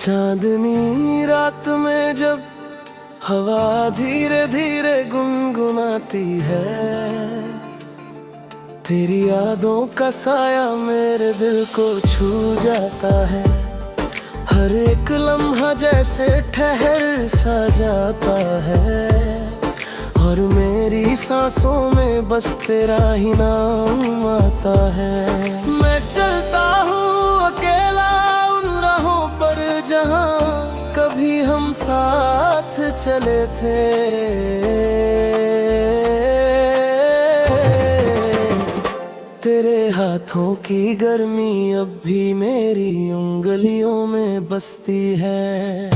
चांदनी रात में जब हवा धीरे धीरे गुनगुनाती है, तेरी यादों का साया मेरे दिल को छू जाता है। हर एक लम्हा जैसे ठहर सा जाता है, और मेरी सांसों में बस तेरा ही नाम आता है। मैं चलता हूँ अकेला उन राहों पर जहाँ कभी हम साथ चले थे। तेरे हाथों की गर्मी अब भी मेरी उंगलियों में बसती है,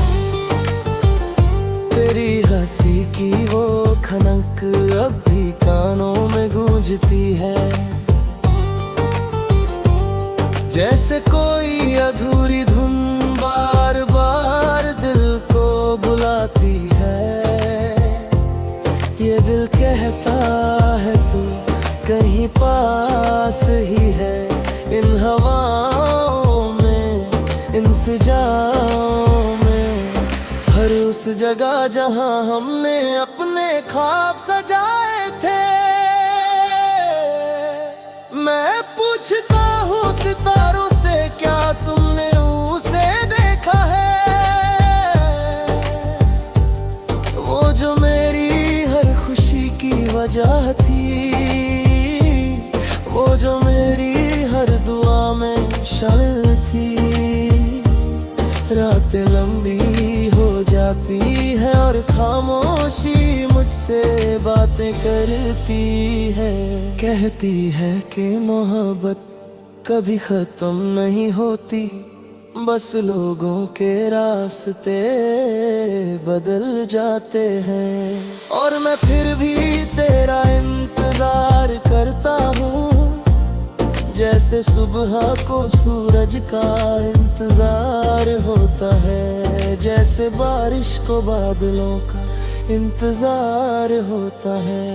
तेरी हंसी की वो खनक अब भी कानों में गूंजती है। जैसे कोई अधूरी धुन बार बार दिल को बुलाती है, ये दिल कहता है तू कहीं पास ही है। इन हवाओं में, इन फिजाओं में, हर उस जगह जहां हमने अपने ख्वाब सजाए थे। मैं पूछता हूँ सितारों से, क्या तुमने उसे देखा है? वो जो मेरी हर खुशी की वजह थी, वो जो मेरी हर दुआ में शामिल थी। रातें लंबी हो जाती है और खामोशी मुझसे बातें करती है। कहती है कि मोहब्बत कभी खत्म नहीं होती, बस लोगों के रास्ते बदल जाते हैं। और मैं फिर भी तेरा इंतजार करता हूँ, जैसे सुबह को सूरज का इंतजार होता है, जैसे बारिश को बादलों का इंतजार होता है।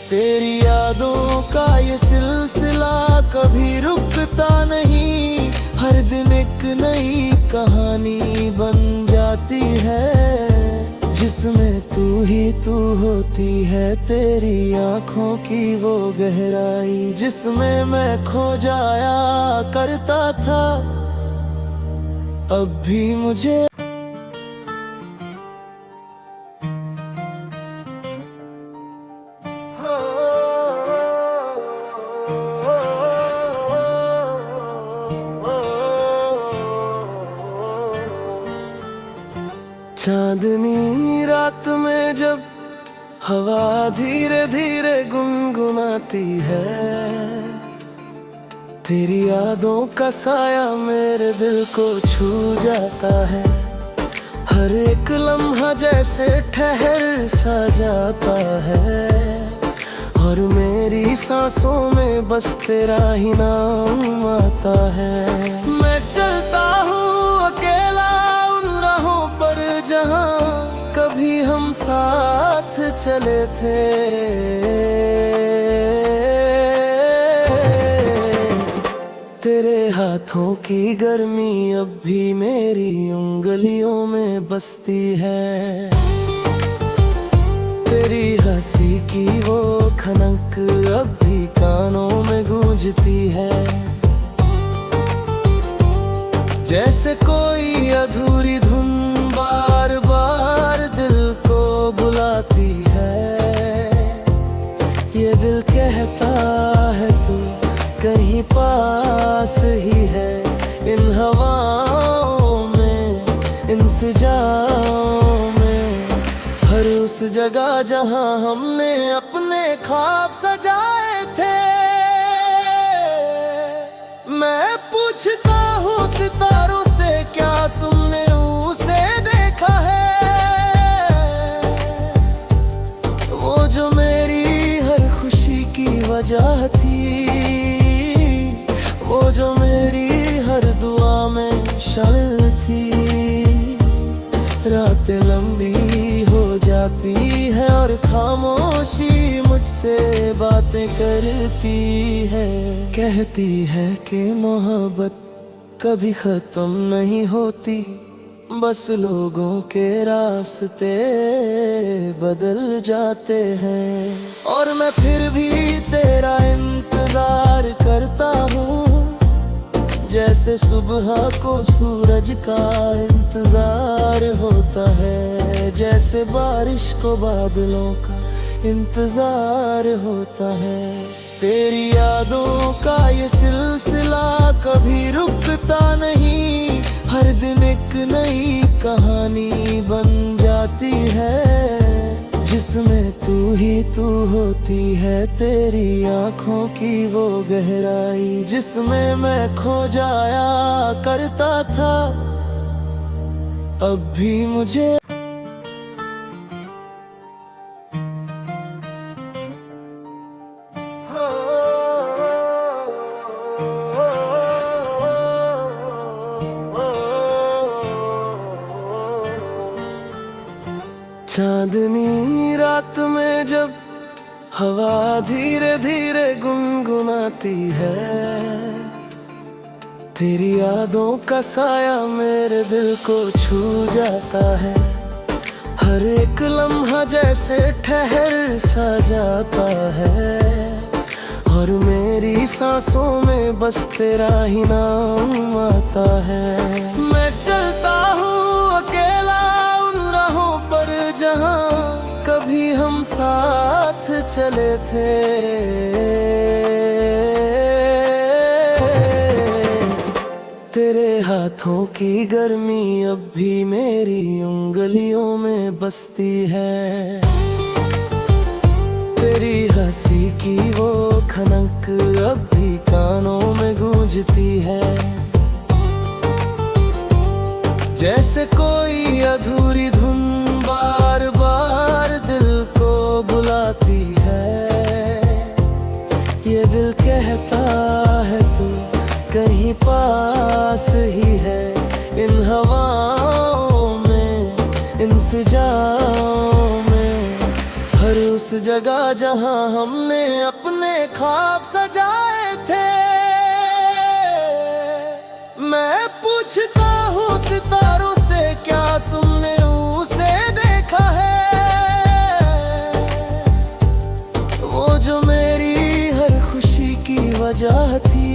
तेरी यादों का ये सिलसिला कभी रुकता नहीं, हर दिन एक नई कहानी बन जाती है, जिसमें तू ही तू होती है। तेरी आँखों की वो गहराई जिसमें मैं खो जाया करता था, अब भी मुझे चांदनी रात में जब हवा धीरे धीरे गुनगुनाती है, तेरी यादों का साया मेरे दिल को छू जाता है। हर एक लम्हा जैसे ठहर सा जाता है, और मेरी सांसों में बस तेरा ही नाम आता है। मैं चलता हूँ अकेला उन राहों पर जहाँ कभी हम साथ चले थे। तेरे हाथों की गर्मी अब भी मेरी उंगलियों में बसती है, तेरी हंसी की वो खनक अब भी कानों में गूंजती है। जैसे कोई अधूरी धुन बार बार दिल को बुलाती है, ये दिल कहता है तू कहीं पास ही है। इन हवाओं में, इन फिजाओं में, हर उस जगह जहां हमने अपने ख्वाब सजाए थे। मैं पूछता हूँ सितारों से, क्या तुमने उसे देखा है? वो जो मेरी हर खुशी की वजह थी, वो जो मेरी हर दुआ में शामिल थी। रातें लंबी हो जाती है और खामोशी मुझसे बातें करती है। कहती है कि मोहब्बत कभी खत्म नहीं होती, बस लोगों के रास्ते बदल जाते हैं। और मैं फिर भी तेरा इंतजार करता हूँ, जैसे सुबह को सूरज का इंतजार होता है, जैसे बारिश को बादलों का इंतजार होता है। तेरी यादों का ये सिलसिला कभी रुकता नहीं, हर दिन एक नई कहानी बन जाती है, जिसमें तू ही तू होती है। तेरी आँखों की वो गहराई जिसमें मैं खो जाया करता था, अब भी मुझे चांदनी रात में जब हवा धीरे धीरे गुनगुनाती है, तेरी यादों का साया मेरे दिल को छू जाता है। हर एक लम्हा जैसे ठहर सा जाता है, और मेरी सांसों में बस तेरा ही नाम आता है। मैं चलता हूँ अकेला उन राहों पर जहाँ कभी हम साथ चले थे, तेरे हाथों की गर्मी अब भी मेरी उंगलियों में बसती है, तेरी हंसी की वो खनक अब भी कानों में गूंजती है। जैसे कोई अधूरी धुन बार बार दिल को बुलाती है, ये दिल कहता है तू कहीं पास ही है। इन हवाओं में, इन फिजाओं में, हर उस जगह जहां हमने अपने ख्वाब सजाए थे। मैं पूछता हूँ सितारों से, क्या तुमने उसे देखा है? वो जो मेरी हर खुशी की वजह थी,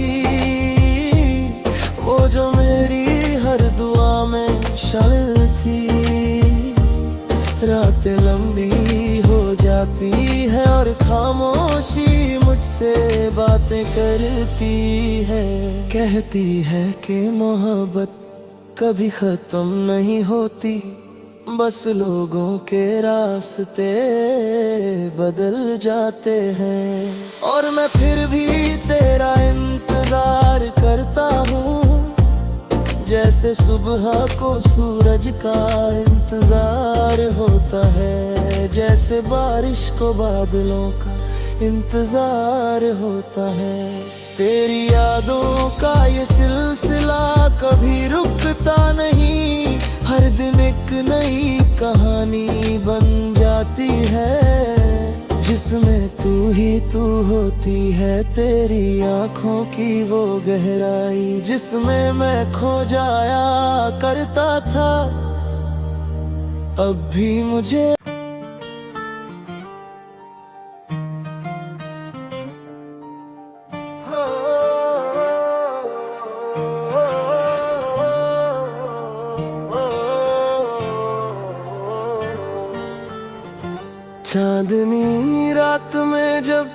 वो जो मेरी हर दुआ में शामिल थी। रातें लंबी हो जाती है और खामोशी मुझसे बातें करती है, कहती है कि मोहब्बत कभी खत्म नहीं होती, बस लोगों के रास्ते बदल जाते हैं। और मैं फिर भी तेरा इंतजार करता हूँ, जैसे सुबह को सूरज का इंतजार होता है, जैसे बारिश को बादलों का इंतजार होता है। तेरी यादों का ये सिलसिला कभी रुकता नहीं, हर दिन एक नई कहानी बन जाती है, जिसमें तू ही तू होती है। तेरी आँखों की वो गहराई जिसमें मैं खो जाया करता था, अब भी मुझे चांदनी रात में जब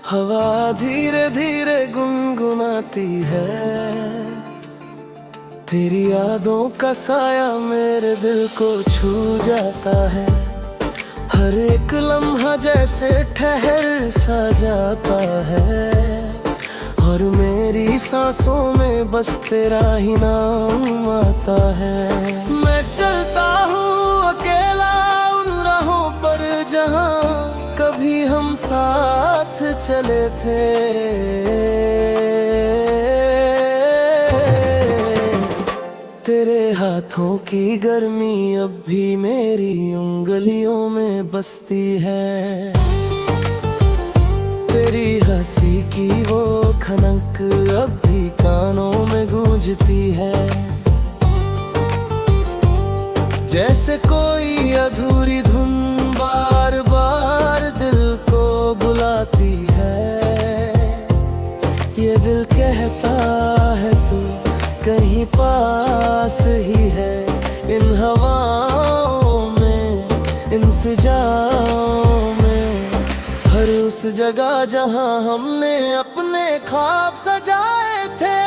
हवा धीरे धीरे गुनगुनाती है, तेरी यादों का साया मेरे दिल को छू जाता है। हर एक लम्हा जैसे ठहर सा जाता है, और मेरी सांसों में बस तेरा ही नाम आता है। मैं चलता हूँ अकेला उन राहों पर जहाँ कभी हम साथ चले थे, तेरे हाथों की गर्मी अब भी मेरी उंगलियों में बसती है, तेरी हंसी की वो खनक अब भी कानों में गूंजती है। जैसे कोई अधूरी धुन बार बार दिल को बुलाती है। ये दिल कहता है तू कहीं पास ही है। इन हवाओं में, इन फिजाओं में, हर उस जगह जहां हमने अपने ख्वाब सजाए थे।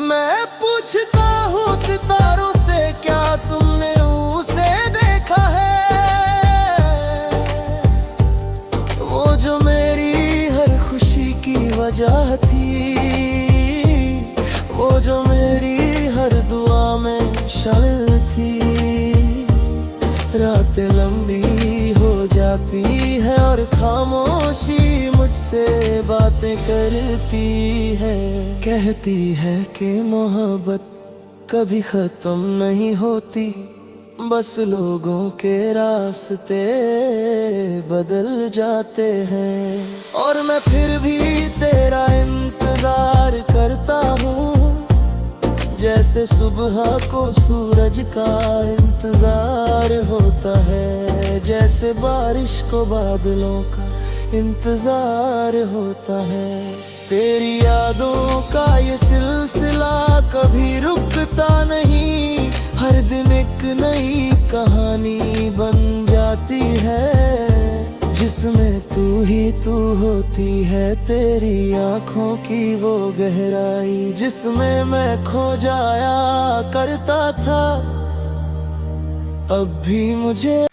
मैं पूछता हूँ सितारों से, क्या तुमने उसे देखा है? वो जो मेरी हर खुशी की वजह थी, वो जो मेरी हर दुआ में शामिल थी। रातें लंबी हो जाती है और खामोशी मुझसे बातें करती है। कहती है कि मोहब्बत कभी खत्म नहीं होती, बस लोगों के रास्ते बदल जाते हैं। और मैं फिर भी तेरा इंतजार करता हूँ, जैसे सुबह को सूरज का इंतजार होता है, जैसे बारिश को बादलों का इंतजार होता है। तेरी यादों का ये सिलसिला कभी रुकता नहीं, हर दिन एक नई कहानी बन जाती है, जिसमें तू ही तू होती है। तेरी आँखों की वो गहराई जिसमें मैं खो जाया करता था, अब भी मुझे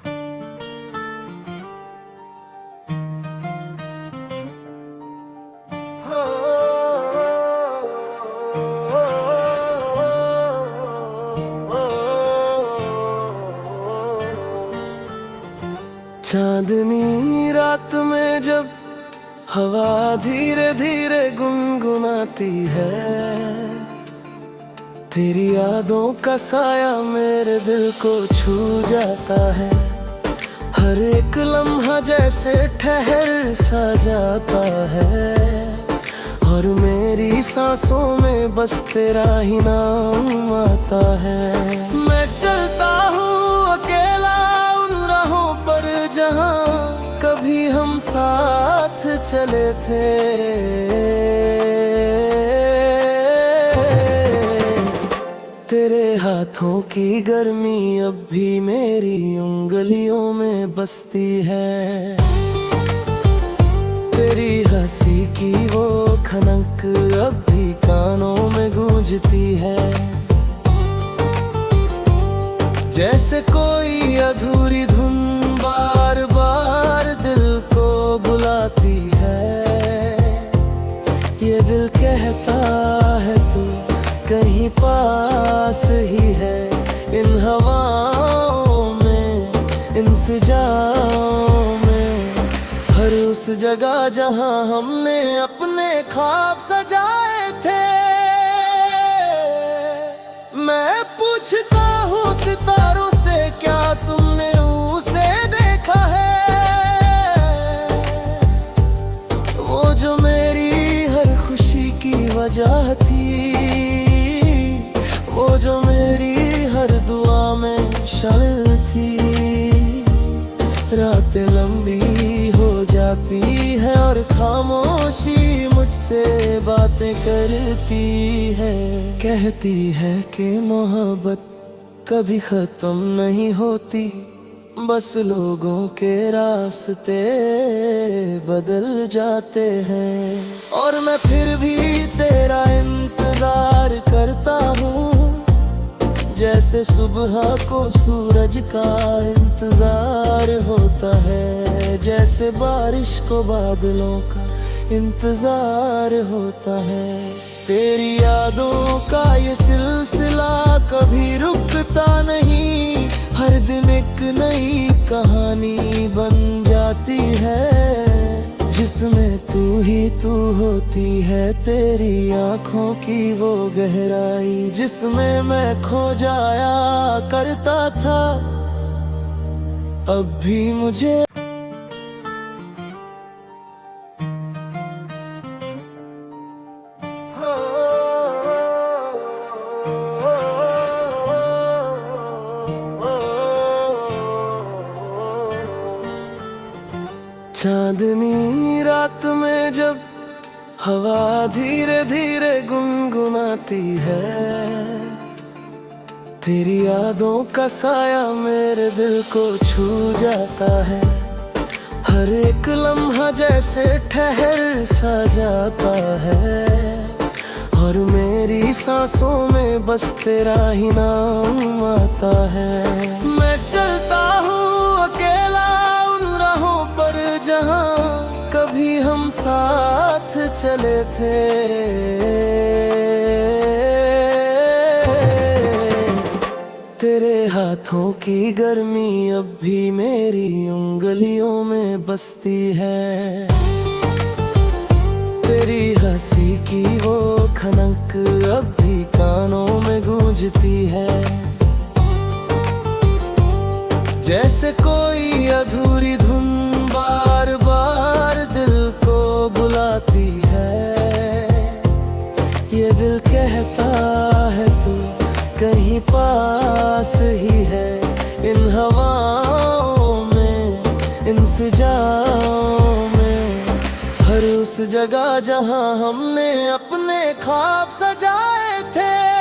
चांदनी रात में जब हवा धीरे धीरे गुनगुनाती है, तेरी यादों का साया मेरे दिल को छू जाता है। हर एक लम्हा जैसे ठहर सा जाता है, और मेरी सांसों में बस तेरा ही नाम आता है। मैं चलता हूँ अकेला उन राहों पर जहाँ कभी हम साथ चले थे। तेरे हाथों की गर्मी अब भी मेरी उंगलियों में बसती है, तेरी हंसी की वो खनक अब भी कानों में गूंजती है। जैसे कोई अधूरी धुन बार बार दिल को बुलाती है। ये दिल कहता है तू कहीं पास ही है। इन हवाओं में, इन फिजाओं में, हर उस जगह जहां हमने अपने ख्वाब सजाए थे। मैं पूछता हूँ सितारों से, क्या तुमने उसे देखा है? वो जो मेरी हर खुशी की वजह थी, वो जो मेरी हर दुआ में शामिल थी। रातें लंबी हो जाती है और खामोशी मुझसे बातें करती है। कहती है कि मोहब्बत कभी खत्म नहीं होती, बस लोगों के रास्ते बदल जाते हैं। और मैं फिर भी तेरा इंतजार करता हूँ, जैसे सुबह को सूरज का इंतजार होता है, जैसे बारिश को बादलों का इंतजार होता है। तेरी यादों का ये सिलसिला कभी रुकता नहीं, हर दिन एक नई कहानी बन जाती है, जिसमें तू ही तू होती है। तेरी आँखों की वो गहराई जिसमें मैं खो जाया करता था, अब भी मुझे चांदनी रात में जब हवा धीरे धीरे गुनगुनाती है, तेरी यादों का साया मेरे दिल को छू जाता है। हर एक लम्हा जैसे ठहर सा जाता है, और मेरी सांसों में बस तेरा ही नाम आता है। मैं चलता हूँ अकेला उन राहों पर जहाँ कभी हम साथ चले थे। तेरे हाथों की गर्मी अब भी मेरी उंगलियों में बसती है। तेरी हंसी की वो खनक अब भी कानों में गूंजती है। जैसे कोई अधूरी धुन बार बार दिल को बुलाती है। ये दिल कहता है तू कहीं पास ही है, इन हवाओं में, इन फिजाओं में, हर उस जगह जहां हमने अपने ख्वाब सजाए थे।